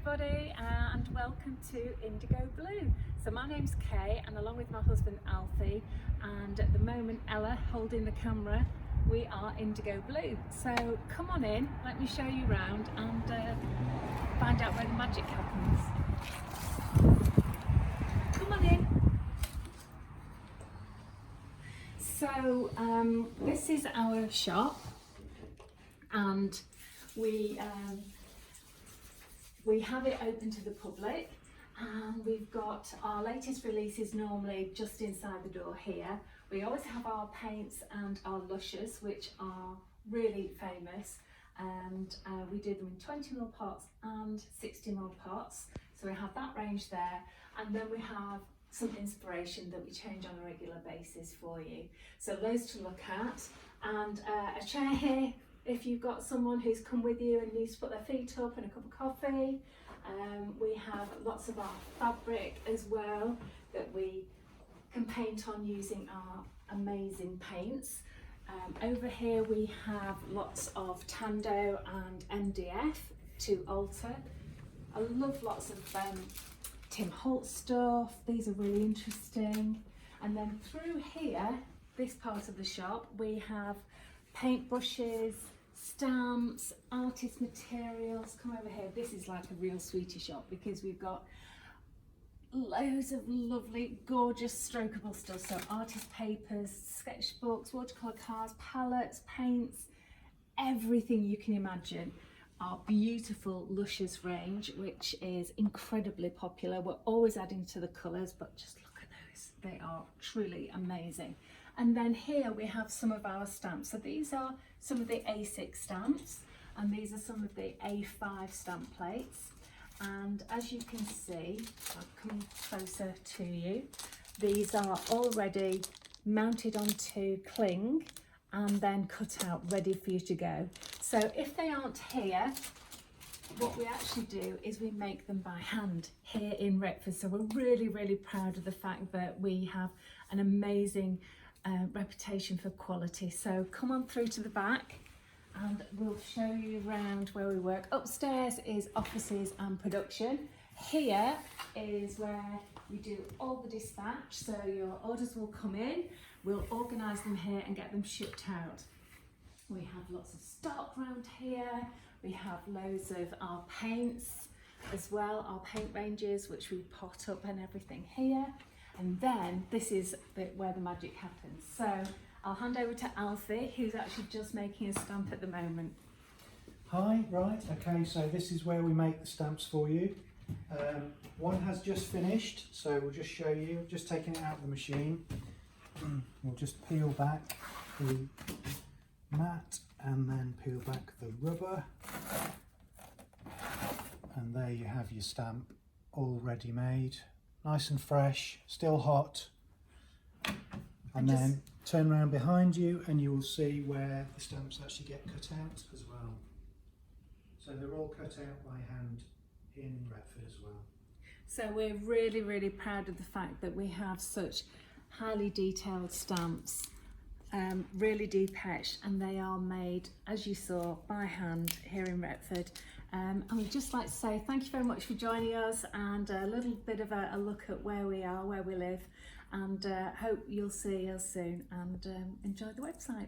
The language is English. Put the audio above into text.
everybody and welcome to IndigoBlu. So my name's Kay and along with my husband Alfie and at the moment Ella holding the camera, we are IndigoBlu. So come on in, let me show you around and find out where the magic happens. Come on in. So this is our shop and we have it open to the public and we've got our latest releases normally just inside the door here. We always have our paints and our lushes which are really famous and we do them in 20ml pots and 60ml pots. So we have that range there and then we have some inspiration that we change on a regular basis for you. So loads to look at and a chair here if you've got someone who's come with you and needs to put their feet up and a cup of coffee. We have lots of our fabric as well that we can paint on using our amazing paints. Over here we have lots of Tando and MDF to alter. I love lots of Tim Holt stuff, these are really interesting. And then through here, this part of the shop, we have paintbrushes, stamps, artist materials. Come over here, this is like a real sweetie shop because we've got loads of lovely, gorgeous, strokeable stuff. So artist papers, sketchbooks, watercolour cards, palettes, paints, everything you can imagine. Our beautiful Luscious range, which is incredibly popular. We're always adding to the colours, but just look at those. They are truly amazing. And then here we have some of our stamps. So these are some of the A6 stamps, and these are some of the A5 stamp plates. And as you can see, I'll come closer to you. These are already mounted onto cling and then cut out, ready for you to go. So if they aren't here, what we actually do is we make them by hand here in Retford. So we're really, really proud of the fact that we have an amazing reputation for quality. So come on through to the back and we'll show you around where we work. Upstairs is offices and production. Here is where we do all the dispatch. So your orders will come in, we'll organise them here and get them shipped out. We have lots of stock around here. We have loads of our paints as well, our paint ranges, which we pot up and everything here. And then this is where the magic happens. So I'll hand over to Alfie, who's actually just making a stamp at the moment. Hi, right, okay, so this is where we make the stamps for you. One has just finished, so we'll just show you, just taking it out of the machine. We'll just peel back the mat and then peel back the rubber. And there you have your stamp all ready made. Nice and fresh, still hot. And then turn around behind you and you will see where the stamps actually get cut out as well. So they're all cut out by hand in Retford as well. So we're really, really proud of the fact that we have such highly detailed stamps, really deep etched, and they are made, as you saw, by hand here in Retford. And we'd just like to say thank you very much for joining us and a little bit of a look at where we are, where we live, and hope you'll see us soon and enjoy the website.